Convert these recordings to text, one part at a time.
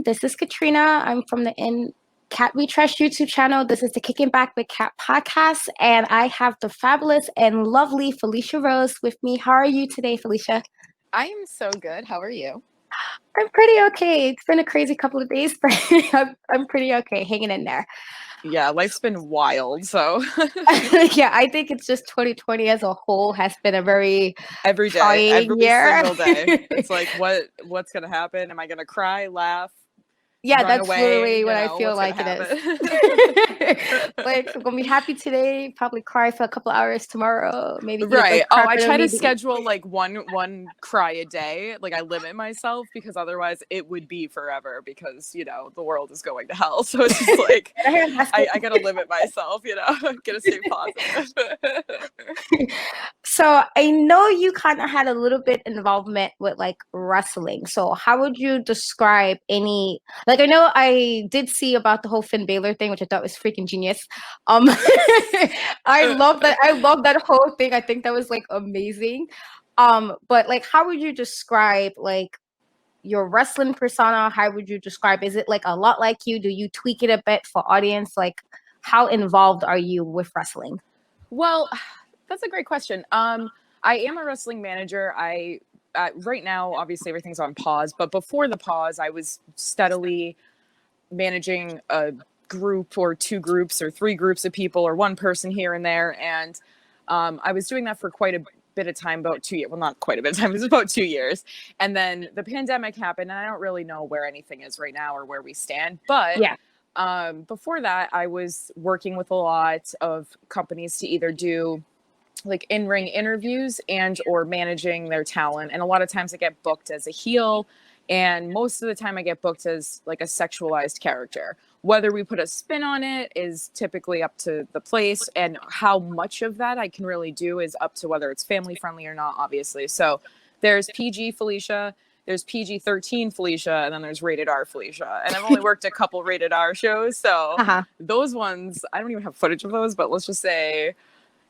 This is Katrina. I'm from the In Cat We Trust YouTube channel. This is the Kicking Back with Cat podcast, and I have the fabulous and lovely Felicia Rose with me. How are you today, Felicia? I am so good. How are you? I'm pretty okay. It's been a crazy couple of days, but I'm pretty okay, hanging in there. Yeah, life's been wild. So Yeah, I think it's just 2020 as a whole has been a very every day, trying every year. single day, it's like, what's gonna happen? Am I gonna cry, laugh, Yeah, run that's away? literally You what I know, feel what's gonna like it is. happen? Like, I'm gonna be happy today, probably cry for a couple hours tomorrow, maybe eat a Right. good Oh, crap I I don't try to need to eat. schedule like one cry a day. Like I limit myself because otherwise it would be forever because, the world is going to hell. So it's just like I gotta limit myself, gotta stay positive. So I know you kind of had a little bit involvement with like wrestling. So how would you describe any like I know I did see about the whole Finn Balor thing, which I thought was freaking genius. I love that. I love that whole thing. I think that was like amazing. But like how would you describe like your wrestling persona? How would you describe? Is it like a lot like you? Do you tweak it a bit for audience? Like how involved are you with wrestling? Well, that's a great question. I am a wrestling manager. Right now, obviously, everything's on pause. But before the pause, I was steadily managing a group or two groups or three groups of people or one person here and there. And I was doing that for quite a bit of time, about 2 years. Well, not quite a bit of time. It was about 2 years. And then the pandemic happened, and I don't really know where anything is right now or where we stand. But Yeah. before that, I was working with a lot of companies to either do like in-ring interviews and or managing their talent. And a lot of times I get booked as a heel, and most of the time I get booked as like a sexualized character. Whether we put a spin on it is typically up to the place, and how much of that I can really do is up to whether it's family friendly or not, obviously. So there's PG Felicia, there's PG-13 Felicia, and then there's rated R Felicia. And I've only worked a couple rated R shows, so those ones, I don't even have footage of those, but let's just say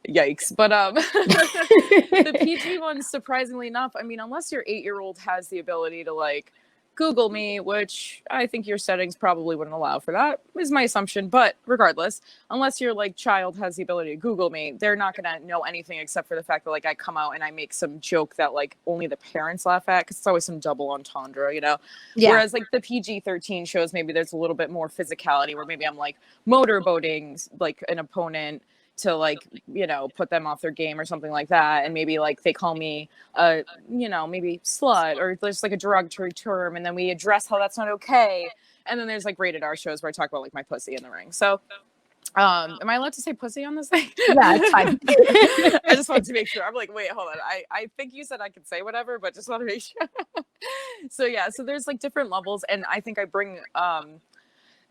yikes. But the PG ones, surprisingly enough, I mean, unless your 8-year-old has the ability to like Google me, which I think your settings probably wouldn't allow for that, is my assumption. But regardless, unless your like child has the ability to Google me, they're not gonna know anything except for the fact that like I come out and I make some joke that like only the parents laugh at, because it's always some double entendre, Yeah. Whereas like the PG-13 shows, maybe there's a little bit more physicality, where maybe I'm like motorboating like an opponent to like, put them off their game or something like that. And maybe like they call me maybe slut or just like a derogatory term. And then we address how that's not okay. And then there's like rated R shows where I talk about like my pussy in the ring. So am I allowed to say pussy on this thing? Yeah, it's fine. I just wanted to make sure. I'm like, wait, hold on. I think you said I could say whatever, but just want to make sure. So yeah, so there's like different levels. And I think I bring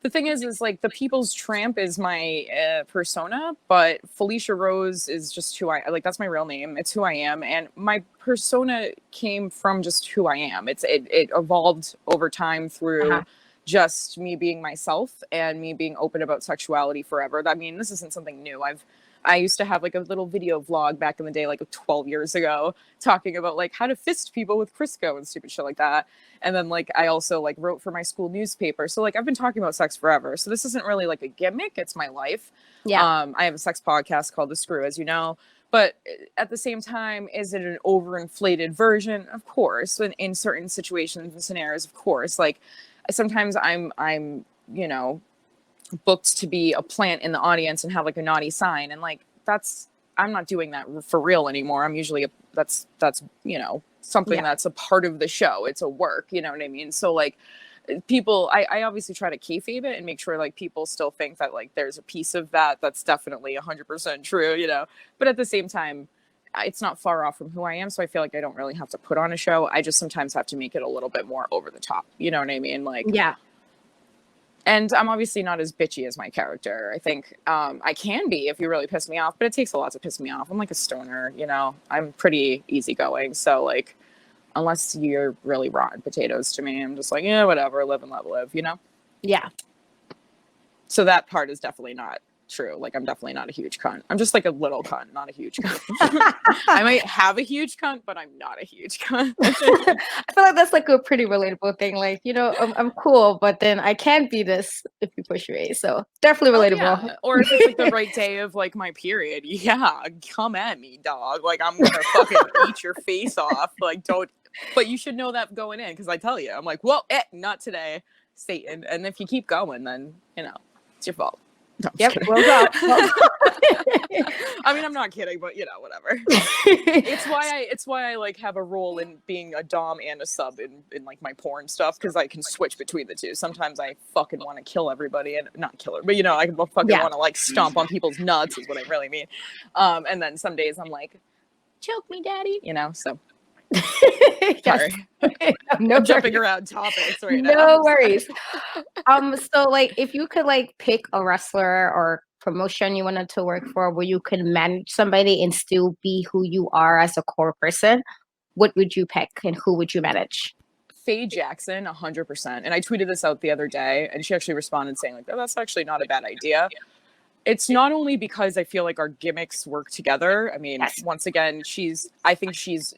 the thing is like the People's Tramp is my persona, but Felicia Rose is just who I like. That's my real name. It's who I am, and my persona came from just who I am. It evolved over time through just me being myself and me being open about sexuality forever. I mean, this isn't something new. I used to have like a little video vlog back in the day, like 12 years ago, talking about like how to fist people with Crisco and stupid shit like that. And then like I also like wrote for my school newspaper. So like I've been talking about sex forever. So this isn't really like a gimmick. It's my life. Yeah. I have a sex podcast called The Screw, as you know. But at the same time, is it an overinflated version? Of course. In certain situations and scenarios, of course. Like sometimes I'm booked to be a plant in the audience and have like a naughty sign, and like I'm not doing that for real anymore. I'm usually that's something that's a part of the show. It's a work, you know what I mean? So like people, I obviously try to kayfabe it and make sure like people still think that like there's a piece of that's definitely 100% true, but at the same time it's not far off from who I am. So I feel like I don't really have to put on a show. I just sometimes have to make it a little bit more over the top, you know what I mean? Like, yeah. And I'm obviously not as bitchy as my character. I think I can be if you really piss me off, but it takes a lot to piss me off. I'm like a stoner, I'm pretty easygoing. So like, unless you're really rotten potatoes to me, I'm just like, yeah, whatever, live and let live, Yeah. So that part is definitely not true. Like, I'm definitely not a huge cunt. I'm just like a little cunt, not a huge cunt. I might have a huge cunt, but I'm not a huge cunt. I feel like that's like a pretty relatable thing. Like, you know, I'm cool, but then I can be this if you push me. So definitely Oh, relatable. yeah. Or if it's like the right day of like my period, yeah, come at me, dog. Like, I'm gonna fucking eat your face off. Like, don't. But you should know that going in, because I tell you, I'm like, well, not today, Satan. And if you keep going, then you know it's your fault. No, Yep, we'll go. I mean, I'm not kidding, but you know, whatever. It's why I like have a role in being a dom and a sub in like my porn stuff, because I can switch between the two. Sometimes I fucking want to kill everybody, and not kill her, but you know, I fucking want to like stomp on people's nuts is what I really mean. And then some days I'm like, choke me, daddy, you know. So sorry, no I'm jumping around topics right now. No worries. So like, if you could like pick a wrestler or promotion you wanted to work for, where you could manage somebody and still be who you are as a core person, what would you pick and who would you manage? Faye Jackson, 100%. And I tweeted this out the other day, and she actually responded saying like, oh, that's actually not a bad idea. It's not only because I feel like our gimmicks work together. I mean, Yes. once again, I think she's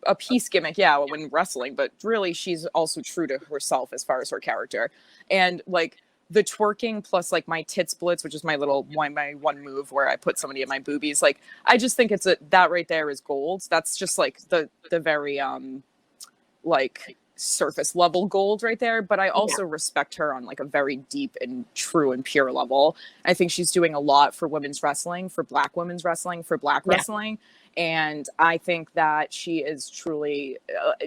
a piece gimmick, yeah, when wrestling, but really she's also true to herself as far as her character. And like the twerking plus like my tits blitz, which is my one move where I put somebody in my boobies, like I just think that right there is gold. That's just like the very like surface level gold right there, but I also respect her on like a very deep and true and pure level. I think she's doing a lot for women's wrestling, for Black women's wrestling, for Black wrestling, and I think that she is truly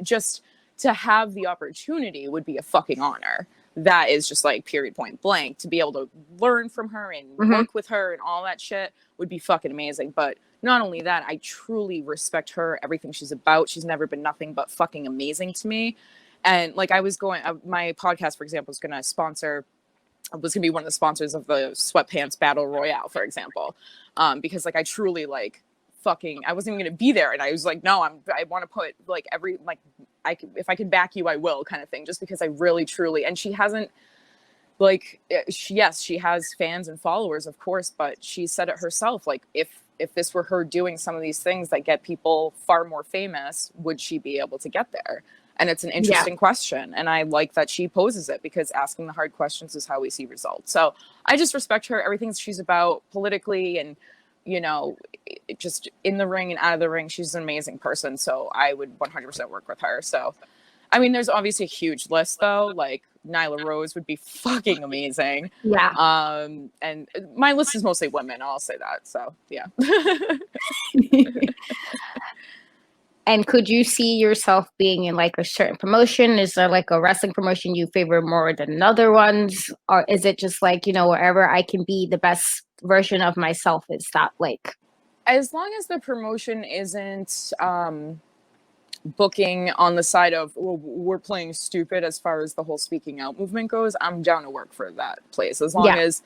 just to have the opportunity would be a fucking honor. That is just like period point blank. To be able to learn from her and work with her and all that shit would be fucking amazing. But not only that, I truly respect her, everything she's about. She's never been nothing but fucking amazing to me. And like I was going, my podcast, for example, was going to be one of the sponsors of the Sweatpants Battle Royale, for example. Because like I truly like fucking, I wasn't even going to be there. And I was like, no, I want to put like if I can back you, I will, kind of thing, just because I really truly, and she hasn't like, yes, she has fans and followers, of course, but she said it herself. Like if this were her doing some of these things that get people far more famous, would she be able to get there? And it's an interesting question. And I like that she poses it, because asking the hard questions is how we see results. So I just respect her, everything she's about politically and, you know, just in the ring and out of the ring. She's an amazing person. So I would 100% work with her. So, I mean, there's obviously a huge list though. Like Nyla Rose would be fucking amazing. Yeah. And my list is mostly women. I'll say that. So yeah. And could you see yourself being in like a certain promotion? Is there like a wrestling promotion you favor more than other ones? Or is it just like, you know, wherever I can be the best version of myself, is that like? As long as the promotion isn't booking on the side of, well, we're playing stupid as far as the whole speaking out movement goes, I'm down to work for that place. As long as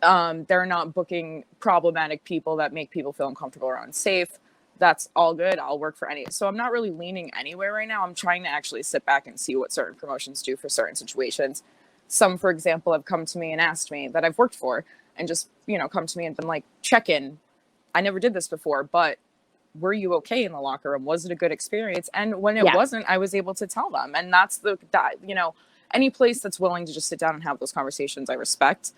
they're not booking problematic people that make people feel uncomfortable or unsafe, that's all good. I'll work for any. So I'm not really leaning anywhere right now. I'm trying to actually sit back and see what certain promotions do for certain situations. Some, for example, have come to me and asked me that I've worked for, and just, you know, come to me and been like, check in. I never did this before, but were you okay in the locker room? Was it a good experience? And when it wasn't, I was able to tell them. And that's you know, any place that's willing to just sit down and have those conversations, I respect.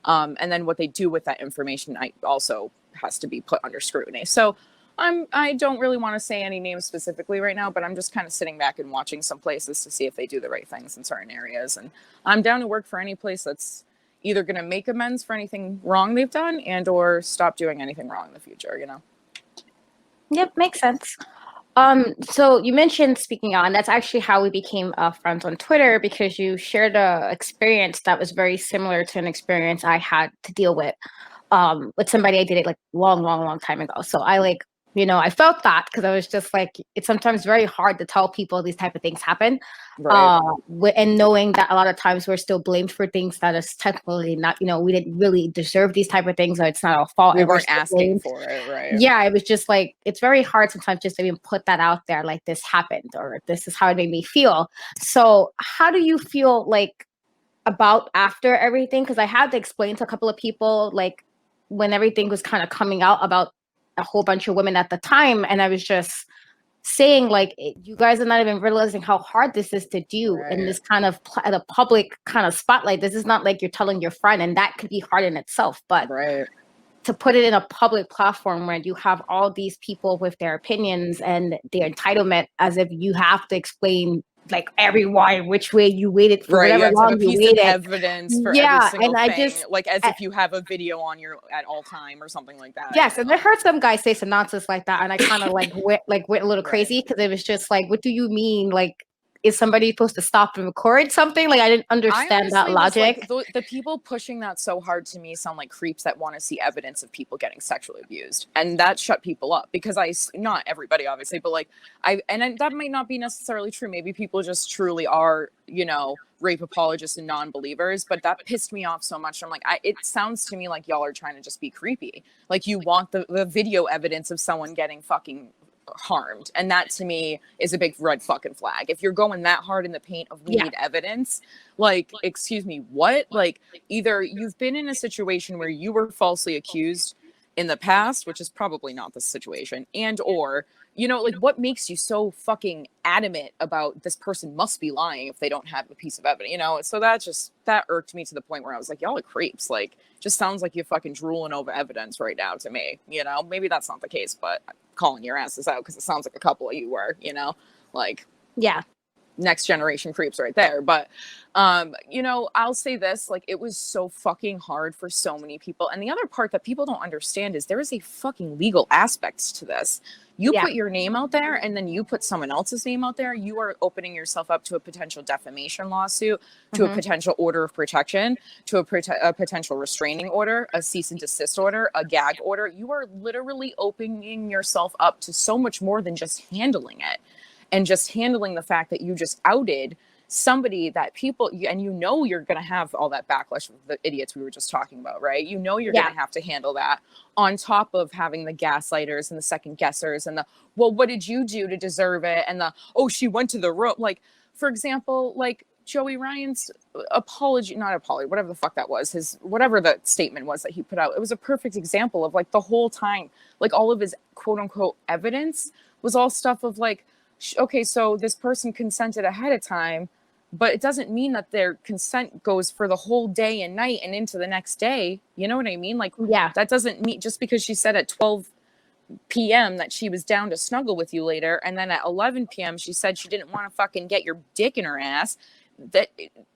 And then what they do with that information, I also has to be put under scrutiny. So I don't really want to say any names specifically right now, but I'm just kind of sitting back and watching some places to see if they do the right things in certain areas. And I'm down to work for any place that's either going to make amends for anything wrong they've done and or stop doing anything wrong in the future, you know? Yep, makes sense. So you mentioned speaking on, that's actually how we became friends on Twitter, because you shared a experience that was very similar to an experience I had to deal with somebody I dated like long time ago. So I like, you know, I felt that, because I was just like, it's sometimes very hard to tell people these type of things happen. Right. And knowing that a lot of times we're still blamed for things that is technically not, you know, we didn't really deserve these type of things, or it's not our fault. We weren't asking for it, right? Yeah, it was just like, it's very hard sometimes just to even put that out there, like this happened, or this is how it made me feel. So how do you feel like about after everything, because I had to explain to a couple of people like when everything was kind of coming out about a whole bunch of women at the time, and I was just saying like you guys are not even realizing how hard this is to do in this kind of the public kind of spotlight. This is not like you're telling your friend, and that could be hard in itself, but to put it in a public platform where you have all these people with their opinions and their entitlement, as if you have to explain like which way you waited for whatever long you waited. Evidence for every single thing, like as if you have a video on you at all time or something like that. Yes, and I heard some guy say some nonsense like that, and I kind of like went a little crazy, because it was just like, what do you mean? Like, is somebody supposed to stop and record something? Like, I didn't understand that logic. Like, the people pushing that so hard to me sound like creeps that want to see evidence of people getting sexually abused, and that shut people up, because not everybody obviously, but like that might not be necessarily true. Maybe people just truly are, you know, rape apologists and non-believers, but that pissed me off so much. I'm like, it sounds to me like y'all are trying to just be creepy. Like, you want the video evidence of someone getting fucking harmed, and that to me is a big red fucking flag. If you're going that hard in the paint of we need evidence, like, excuse me, what? Like, either you've been in a situation where you were falsely accused in the past, which is probably not the situation, and or, you know, like, what makes you so fucking adamant about this person must be lying if they don't have a piece of evidence, you know? So that irked me to the point where I was like, y'all are creeps. Like, just sounds like you're fucking drooling over evidence right now to me, you know? Maybe that's not the case, but I'm calling your asses out because it sounds like a couple of you were, you know? Like, yeah. Next generation creeps right there. But you know, I'll say this, like, it was so fucking hard for so many people. And the other part that people don't understand is there is a fucking legal aspect to this. You put your name out there, and then you put someone else's name out there, you are opening yourself up to a potential defamation lawsuit, to a potential order of protection, to a potential restraining order, a cease and desist order, a gag order. You are literally opening yourself up to so much more than just handling it. And just handling the fact that you just outed somebody that people, and you know you're going to have all that backlash of the idiots we were just talking about, right? You know you're going to have to handle that, on top of having the gaslighters and the second guessers and the, well, what did you do to deserve it? And the, oh, she went to the room. Like, for example, like Joey Ryan's not apology, whatever the fuck that was, whatever the statement was that he put out, it was a perfect example of, like, the whole time, like, all of his quote unquote evidence was all stuff of like, okay, so this person consented ahead of time, but it doesn't mean that their consent goes for the whole day and night and into the next day. You know what I mean? Like, that doesn't mean, just because she said at 12 p.m. that she was down to snuggle with you later, and then at 11 p.m. she said she didn't want to fucking get your dick in her ass, that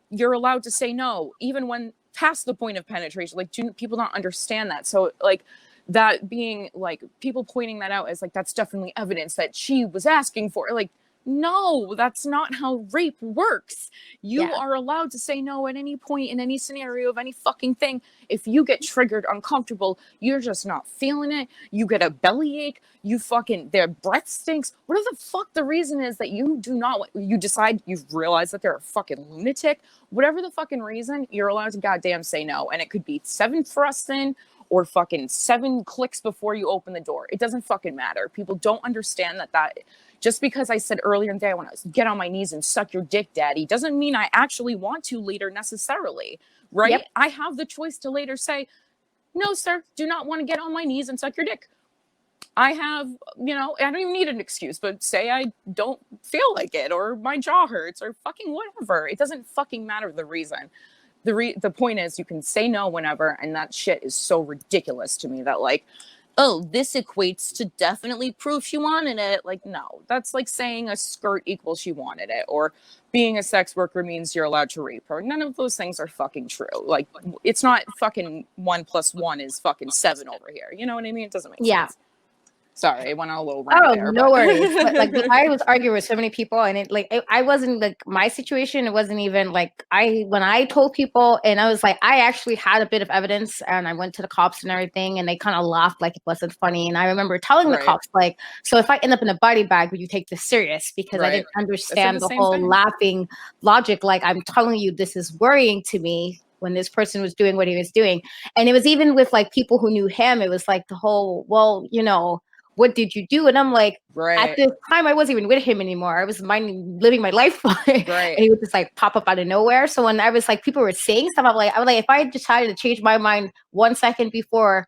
you're allowed to say no, even when past the point of penetration. Like, people don't understand that. So, like, that being, like, people pointing that out as, like, that's definitely evidence that she was asking for. Like, no, that's not how rape works. You are allowed to say no at any point in any scenario of any fucking thing. If you get triggered, uncomfortable, you're just not feeling it, you get a bellyache, their breath stinks, whatever the fuck the reason is that you do not, you decide, you've realized that they're a fucking lunatic, whatever the fucking reason, you're allowed to goddamn say no. And it could be 7 thrusts in, or fucking 7 clicks before you open the door. It doesn't fucking matter. People don't understand that just because I said earlier in the day, I want to get on my knees and suck your dick, daddy, doesn't mean I actually want to later necessarily, right? Yep. I have the choice to later say, no, sir, do not want to get on my knees and suck your dick. I have, you know, I don't even need an excuse, but say I don't feel like it, or my jaw hurts, or fucking whatever. It doesn't fucking matter the reason. The point is, you can say no whenever, and that shit is so ridiculous to me that, like, oh, this equates to definitely proof she wanted it. Like, no, that's like saying a skirt equals she wanted it, or being a sex worker means you're allowed to rape her. None of those things are fucking true. Like, it's not fucking 1 + 1 is fucking 7 over here. You know what I mean? It doesn't make sense. Sorry, I went on a little rant there. No worries. But, like, I was arguing with so many people, and I wasn't, like, my situation. It wasn't even like when I told people, and I was like, I actually had a bit of evidence, and I went to the cops and everything, and they kind of laughed like it wasn't funny. And I remember telling the cops, like, so if I end up in a body bag, would you take this serious? Because I didn't understand the whole laughing logic. Like, I'm telling you, this is worrying to me, when this person was doing what he was doing. And it was even with, like, people who knew him. It was like the whole, well, you know, what did you do? And I'm like, at Right. this time, I wasn't even with him anymore. I was living my life. And Right. he would just like pop up out of nowhere. So when I was like, people were saying stuff, I was like, if I decided to change my mind 1 second before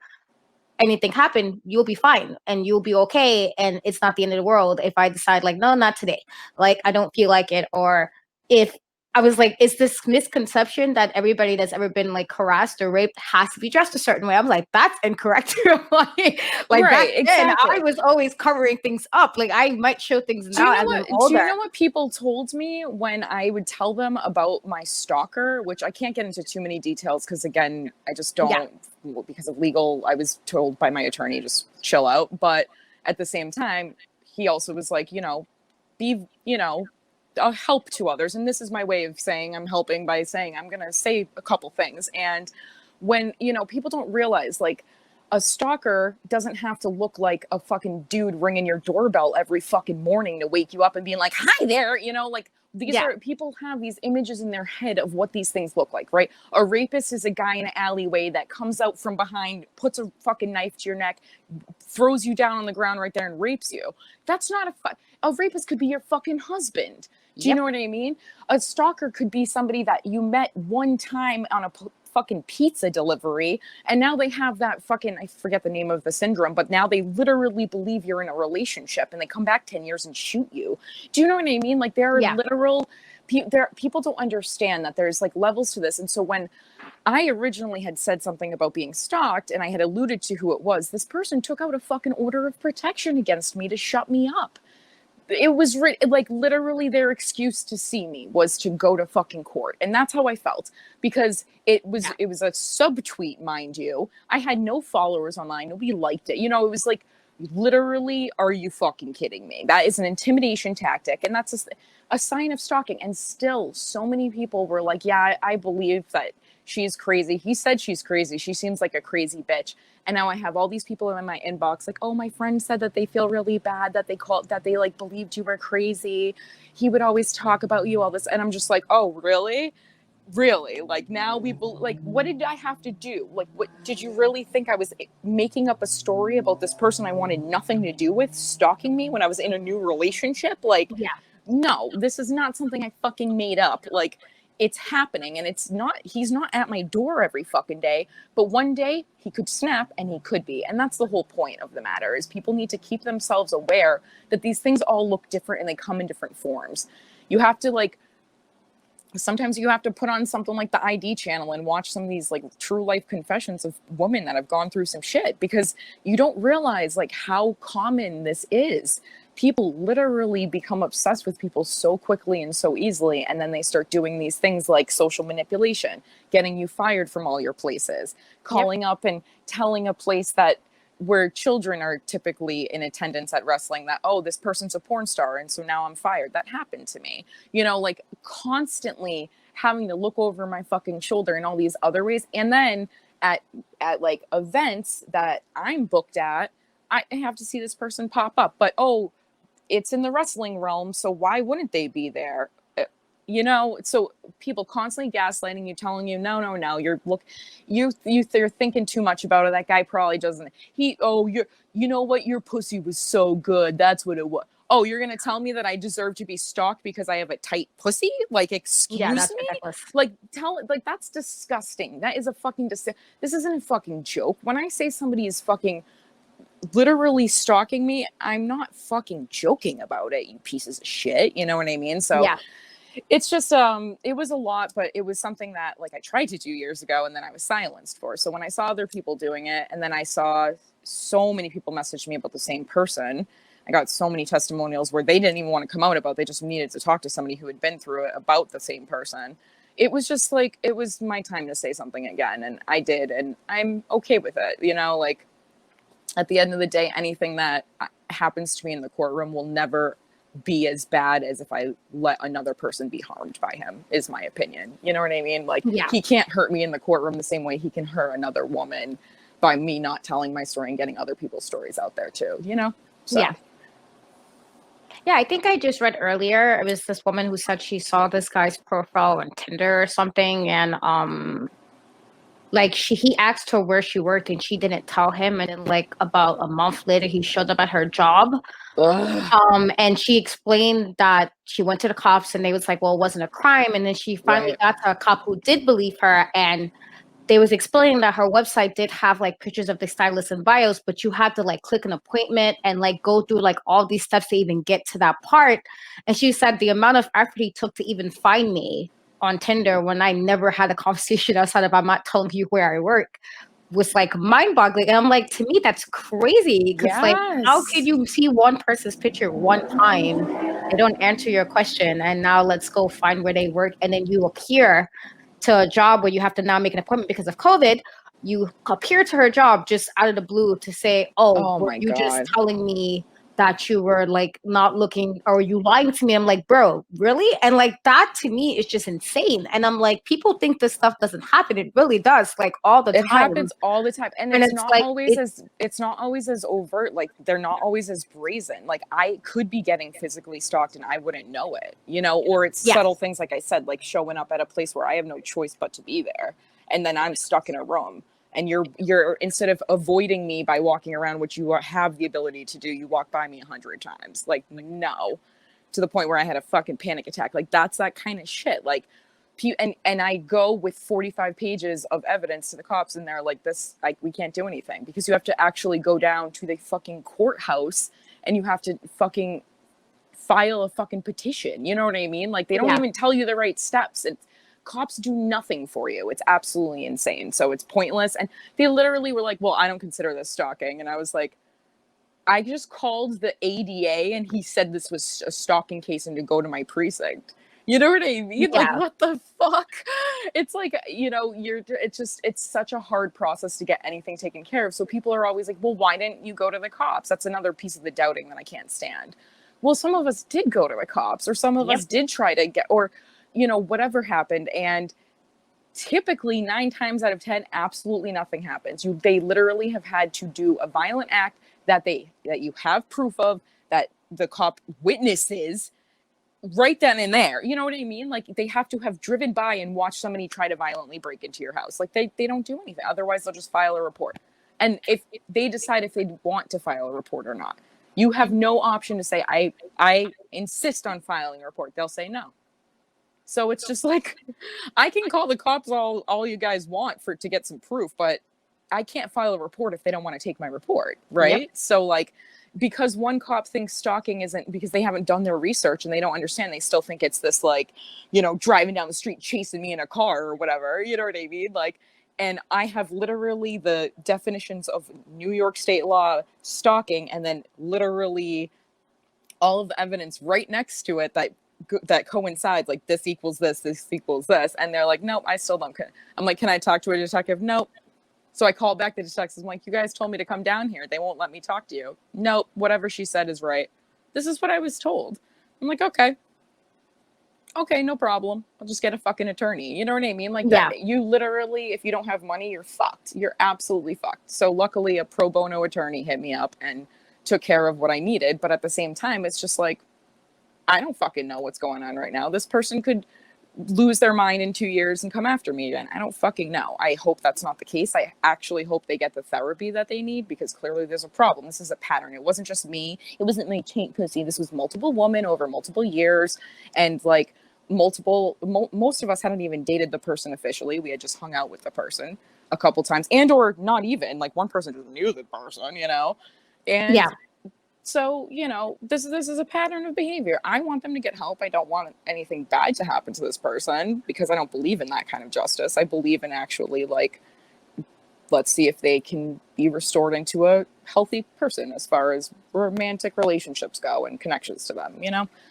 anything happened, you'll be fine and you'll be okay. And it's not the end of the world if I decide like, no, not today. Like, I don't feel like it. Or if I was like, it's this misconception that everybody that's ever been like harassed or raped has to be dressed a certain way. I'm like, that's incorrect. Like back Right, then, I exactly. was always covering things up. Like I might show things Do you now know as I'm do you older. know what people told me when I would tell them about my stalker, which I can't get into too many details because again, I just Yeah. don't, because of legal, I was told by my attorney just chill out, but at the same time, he also was like, be, a help to others, and this is my way of saying I'm helping by saying I'm going to say a couple things. And when, people don't realize, like, a stalker doesn't have to look like a fucking dude ringing your doorbell every fucking morning to wake you up and being like, hi there, like these are, people have these images in their head of what these things look like, right? A rapist is a guy in an alleyway that comes out from behind, puts a fucking knife to your neck, throws you down on the ground right there and rapes you. That's not a rapist could be your fucking husband. Do you know what I mean? A stalker could be somebody that you met one time on a fucking pizza delivery, and now they have that fucking, I forget the name of the syndrome, but now they literally believe you're in a relationship and they come back 10 years and shoot you. Do you know what I mean? Like, there are literal people don't understand that there's like levels to this. And so when I originally had said something about being stalked and I had alluded to who it was, this person took out a fucking order of protection against me to shut me up. It was like literally their excuse to see me was to go to fucking court. And that's how I felt, because it was a subtweet, mind you. I had no followers online. Nobody liked it. It was like, literally, are you fucking kidding me? That is an intimidation tactic. And that's a sign of stalking. And still so many people were like, yeah, I believe that she's crazy. He said she's crazy. She seems like a crazy bitch. And now I have all these people in my inbox like, oh, my friend said that they feel really bad, that they like believed you were crazy. He would always talk about you, all this. And I'm just like, oh, really? Really? Like, now like, what did I have to do? Like, what did you really think I was making up a story about this person I wanted nothing to do with stalking me when I was in a new relationship? Like, no, this is not something I fucking made up. Like, it's happening, and he's not at my door every fucking day, but one day he could snap and he could be. And that's the whole point of the matter, is people need to keep themselves aware that these things all look different and they come in different forms. You have to sometimes you have to put on something like the ID channel and watch some of these like true life confessions of women that have gone through some shit, because you don't realize like how common this is. People literally become obsessed with people so quickly and so easily, and then they start doing these things like social manipulation, getting you fired from all your places, calling up and telling a place that where children are typically in attendance at wrestling that, oh, this person's a porn star and so now I'm fired. That happened to me. Like, constantly having to look over my fucking shoulder in all these other ways. And then at like events that I'm booked at, I have to see this person pop up. But oh, it's in the wrestling realm, so why wouldn't they be there? So people constantly gaslighting you, telling you, no, you're thinking too much about it. That guy probably doesn't. You know what? Your pussy was so good. That's what it was. Oh, you're gonna tell me that I deserve to be stalked because I have a tight pussy? Like, excuse me? Ridiculous. Like, that's disgusting. That is a fucking this isn't a fucking joke. When I say somebody is fucking literally stalking me, I'm not fucking joking about it, you pieces of shit. You know what I mean? So it's just it was a lot, but it was something that like I tried to do years ago and then I was silenced for. So when I saw other people doing it, and then I saw so many people message me about the same person, I got so many testimonials where they didn't even want to come out about, they just needed to talk to somebody who had been through it about the same person. It was just like, it was my time to say something again, and I did, and I'm okay with it. Like, at the end of the day, anything that happens to me in the courtroom will never be as bad as if I let another person be harmed by him, is my opinion. You know what I mean? Like, he can't hurt me in the courtroom the same way he can hurt another woman by me not telling my story and getting other people's stories out there too, So. Yeah, I think I just read earlier, it was this woman who said she saw this guy's profile on Tinder or something, and like he asked her where she worked and she didn't tell him, and then like about a month later he showed up at her job. Ugh. And she explained that she went to the cops and they was like, well, it wasn't a crime. And then she finally Right. got to a cop who did believe her, and they was explaining that her website did have like pictures of the stylist and bios, but you had to like click an appointment and like go through like all these steps to even get to that part. And she said the amount of effort he took to even find me on Tinder when I never had a conversation outside of I'm not telling you where I work was like mind-boggling. And I'm like, to me, that's crazy. Because like, how could Yes. you see one person's picture one time? They don't answer your question, and now let's go find where they work, and then you appear to a job where you have to now make an appointment because of COVID. You appear to her job just out of the blue to say, oh, Oh were my you just God. telling me that you were like not looking, or you lying to me? I'm like, bro, really? And like that to me is just insane. And I'm like, people think this stuff doesn't happen. It really does, like all the It time. happens all the time, and And it's it's not like always as overt. Like they're not always as brazen. Like I could be getting physically stalked and I wouldn't know it, or it's yeah, subtle things, like I said, like showing up at a place where I have no choice but to be there, and then I'm stuck in a room, and you're instead of avoiding me by walking around, which you have the ability to do, you walk by me 100 times. Like no, to the point where I had a fucking panic attack. Like that's that kind of shit. Like and I go with 45 pages of evidence to the cops, and they're like, this, like, we can't do anything, because you have to actually go down to the fucking courthouse and you have to fucking file a fucking petition. You know what I mean? Like they don't yeah, even tell you the right steps. Cops do nothing for you. It's absolutely insane. So it's pointless. And they literally were like, well, I don't consider this stalking. And I was like, I just called the ADA and he said this was a stalking case and to go to my precinct. You know what I mean? Like, yeah, what the fuck? It's like, it's such a hard process to get anything taken care of. So people are always like, well, why didn't you go to the cops? That's another piece of the doubting that I can't stand. Well, some of us did go to the cops, or some of yep, us did try to get, or, whatever happened. And typically 9 times out of 10, absolutely nothing happens. They literally have had to do a violent act that you have proof of, that the cop witnesses right then and there. You know what I mean? Like they have to have driven by and watched somebody try to violently break into your house. Like they don't do anything. Otherwise they'll just file a report. And if they decide if they want to file a report or not, you have no option to say, I insist on filing a report. They'll say no. So it's just like, I can call the cops all you guys want to get some proof, but I can't file a report if they don't want to take my report, right? yep, So like, because one cop thinks stalking isn't, because they haven't done their research and they don't understand, they still think it's this like, driving down the street chasing me in a car or whatever, you know what I mean? Like, and I have literally the definitions of New York state law stalking, and then literally all of the evidence right next to it that coincides, like this equals this equals this, and they're like, nope, I still don't. I'm like, can I talk to a detective? Nope. So I called back the detectives. I'm like, you guys told me to come down here. They won't let me talk to you. Nope, whatever she said is right. This is what I was told. I'm like, okay, no problem. I'll just get a fucking attorney. You know what I mean? Like yeah, that. You literally, if you don't have money, you're fucked. You're absolutely fucked. So luckily, a pro bono attorney hit me up and took care of what I needed. But at the same time, it's just like, I don't fucking know what's going on right now. This person could lose their mind in 2 years and come after me again. I don't fucking know. I hope that's not the case. I actually hope they get the therapy that they need, because clearly there's a problem. This is a pattern. It wasn't just me. It wasn't my chain pussy. This was multiple women over multiple years. And like most of us hadn't even dated the person officially. We had just hung out with the person a couple times, and or not even, like one person just knew the person, and yeah, so, this is a pattern of behavior. I want them to get help. I don't want anything bad to happen to this person, because I don't believe in that kind of justice. I believe in actually, like, let's see if they can be restored into a healthy person as far as romantic relationships go and connections to them,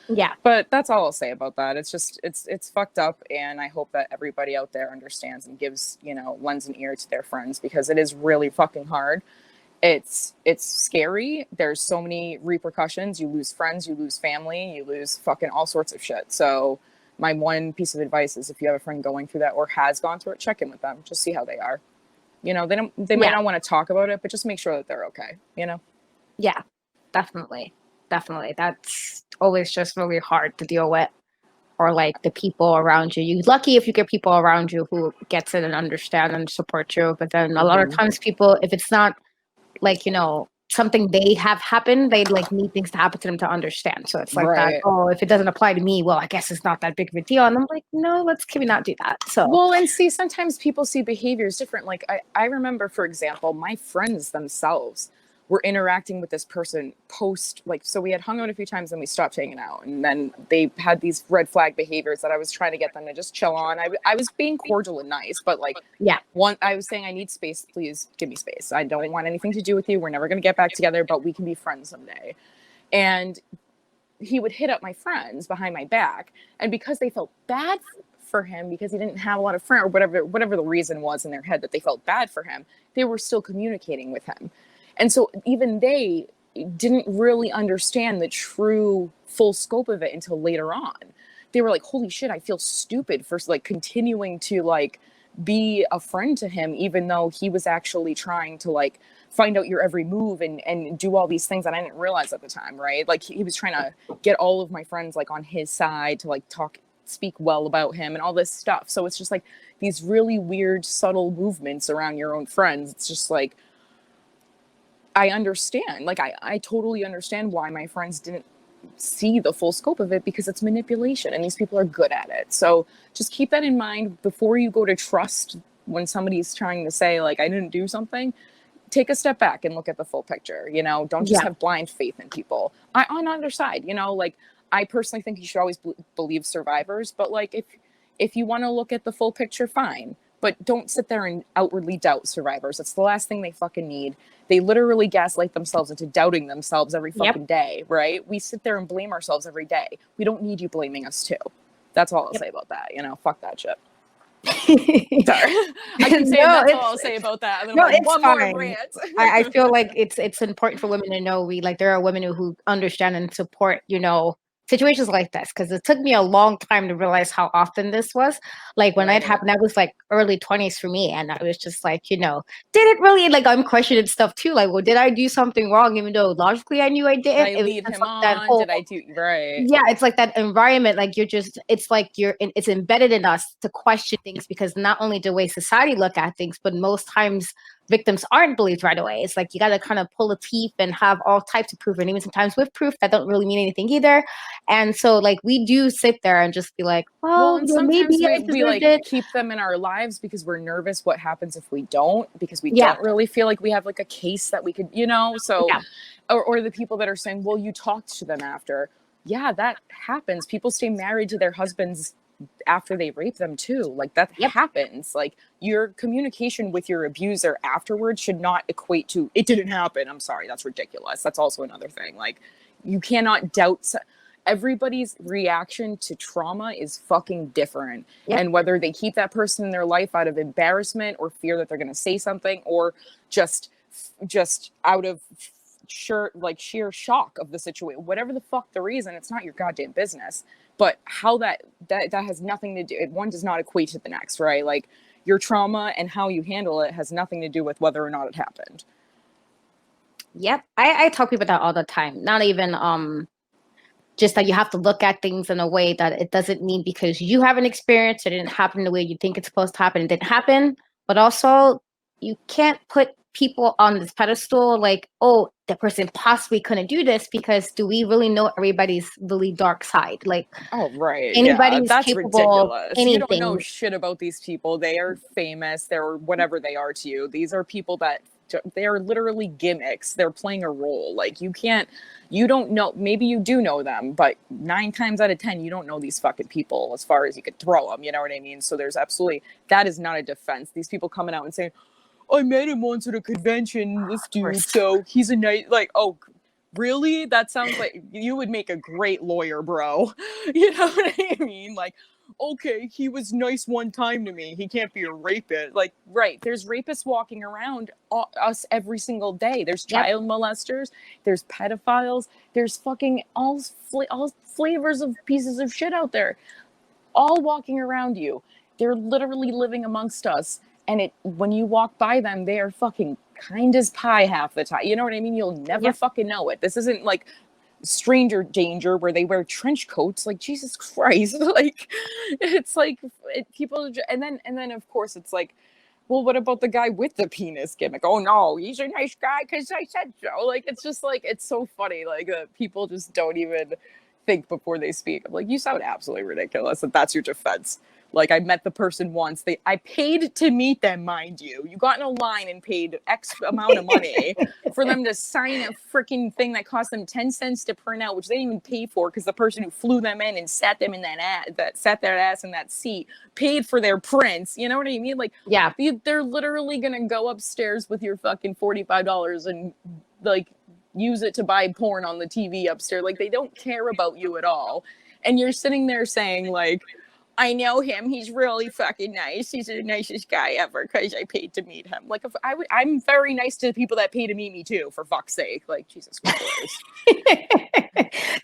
yeah, But that's all I'll say about that. It's just, it's fucked up. And I hope that everybody out there understands and gives, lends an ear to their friends, because it is really fucking hard. It's scary. There's so many repercussions. You lose friends, you lose family, you lose fucking all sorts of shit. So my one piece of advice is, if you have a friend going through that or has gone through it, check in with them. Just see how they are. They might yeah, not want to talk about it, but just make sure that they're okay, yeah, definitely, definitely. That's always just really hard to deal with. or like the people around you. You're lucky if you get people around you who gets it and understand and support you. But then a lot of times people, if it's not like, something they have happened, they like need things to happen to them to understand. So it's like that, Right. oh, if it doesn't apply to me, well, I guess it's not that big of a deal. And I'm like, no, can we not do that? So Well, and see, sometimes people see behaviors different. Like I remember, for example, my friends themselves were interacting with this person post, like, so we had hung out a few times and we stopped hanging out. And then they had these red flag behaviors that I was trying to get them to just chill on. I was being cordial and nice, but like, yeah. I was saying, I need space, please give me space. I don't want anything to do with you. We're never going to get back together, but we can be friends someday. And he would hit up my friends behind my back. And because they felt bad for him, because he didn't have a lot of friends, or whatever the reason was in their head that they felt bad for him, they were still communicating with him. And so even they didn't really understand the true full scope of it until later on. They were like, holy shit, I feel stupid for like continuing to like be a friend to him, even though he was actually trying to like find out your every move and do all these things that I didn't realize at the time, right? Like he was trying to get all of my friends like on his side to like speak well about him and all this stuff. So it's just like these really weird, subtle movements around your own friends. It's just like, I understand. Like I totally understand why my friends didn't see the full scope of it, because it's manipulation and these people are good at it. So just keep that in mind before you go to trust when somebody's trying to say like, I didn't do something. Take a step back and look at the full picture. Don't just have blind faith in people. On either side, like I personally think you should always believe survivors, but like if you want to look at the full picture, fine, but don't sit there and outwardly doubt survivors. It's the last thing they fucking need. They literally gaslight themselves into doubting themselves every fucking day, right? We sit there and blame ourselves every day. We don't need you blaming us too. That's all I'll say about that. Fuck that shit. Sorry, I can say that's all I'll say about that. And then it's one fine. more rant. I feel like it's important for women to know there are women who understand and support, situations like this, because it took me a long time to realize how often this was. Like when it happened, I was like early 20s for me, and I was just like, did it really, like I'm questioning stuff too, like, well, did I do something wrong even though logically I knew I didn't? Did I lead him on? Did I do right? Yeah, it's like that environment, like it's like it's embedded in us to question things, because not only the way society look at things, but most times victims aren't believed right away. It's like you got to kind of pull the teeth and have all types of proof, and even sometimes with proof that don't really mean anything either. And so like we do sit there and just be like, well, and sometimes maybe we like keep them in our lives because we're nervous what happens if we don't, because we don't really feel like we have like a case that we could, so or the people that are saying, well, you talked to them after. Yeah, that happens. People stay married to their husbands after they rape them too. Like that happens. Like your communication with your abuser afterwards should not equate to it didn't happen. I'm sorry, that's ridiculous. That's also another thing. Like you cannot doubt everybody's reaction to trauma is fucking different. And whether they keep that person in their life out of embarrassment or fear that they're going to say something, or just out of sheer shock of the situation, whatever the fuck the reason, it's not your goddamn business. But how that has nothing to do, one does not equate to the next, right? Like your trauma and how you handle it has nothing to do with whether or not it happened. Yep. I tell people that all the time. Not even just that you have to look at things in a way that it doesn't mean because you have an experience, it didn't happen the way you think it's supposed to happen, it didn't happen. But also you can't put people on this pedestal like, oh, the person possibly couldn't do this, because do we really know everybody's really dark side? Like, oh right, anybody's that's capable ridiculous. of anything. You don't know shit about these people. They are famous, they're whatever they are to you. These are people that they're literally gimmicks. They're playing a role. Like you don't know, maybe you do know them, but 9 times out of 10 you don't know these fucking people as far as you could throw them, you know what I mean? So there's absolutely, that is not a defense. These people coming out and saying, I met him once at a convention, this dude, so he's a nice, like, oh really? That sounds like you would make a great lawyer, bro. You know what I mean? Like, okay, he was nice one time to me, he can't be a rapist. Like, right, there's rapists walking around us every single day. There's child molesters, there's pedophiles, there's fucking all flavors of pieces of shit out there, all walking around you. They're literally living amongst us. And when you walk by them, they are fucking kind as pie half the time. You know what I mean? You'll never fucking know it. This isn't like stranger danger where they wear trench coats. Like, Jesus Christ. Like, it's like people, and then of course it's like, well, what about the guy with the penis gimmick? Oh no, he's a nice guy because I said so. Like, it's just like, it's so funny. Like, people just don't even think before they speak. I'm like, you sound absolutely ridiculous if that's your defense. Like, I met the person once. I paid to meet them, mind you. You got in a line and paid X amount of money for them to sign a freaking thing that cost them 10 cents to print out, which they didn't even pay for because the person who flew them in and sat them in sat their ass in that seat paid for their prints. You know what I mean? Like, Yeah. They're literally gonna go upstairs with your fucking $45 and like use it to buy porn on the TV upstairs. Like, they don't care about you at all. And you're sitting there saying like, I know him. He's really fucking nice. He's the nicest guy ever because I paid to meet him. Like, I'm very nice to the people that pay to meet me too, for fuck's sake. Like, Jesus Christ.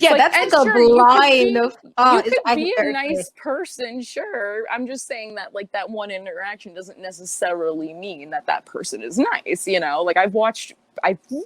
Yeah, like, that's like a blind of. You could be a nice person, sure. I'm just saying that, like, that one interaction doesn't necessarily mean that that person is nice. You know, like, I've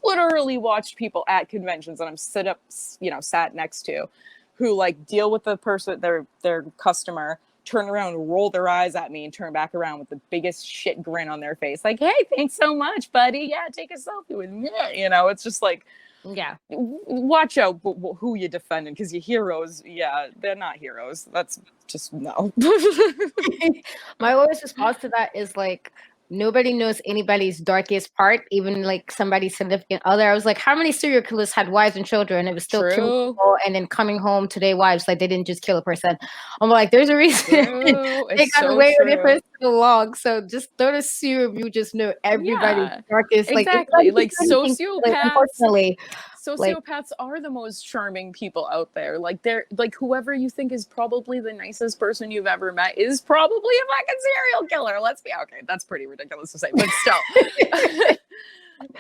literally watched people at conventions that I'm sat next to, who like deal with the person, their customer, turn around and roll their eyes at me and turn back around with the biggest shit grin on their face. Like, hey, thanks so much, buddy. Yeah, take a selfie with me. You know, it's just like, yeah, watch out who you defending, because your heroes, yeah, they're not heroes. That's just no. My always response to that is like, nobody knows anybody's darkest part, even like somebody's significant other. I was like, how many serial killers had wives and children? It was still killing people and then coming home to their wives. Like, they didn't just kill a person. I'm like, there's a reason they got away with it for so long. So just don't assume you just know everybody's darkest. Exactly. Like sociopaths. Unfortunately. Sociopaths are the most charming people out there. Like, they're like, whoever you think is probably the nicest person you've ever met is probably a fucking serial killer. Let's be okay. That's pretty ridiculous to say, but still.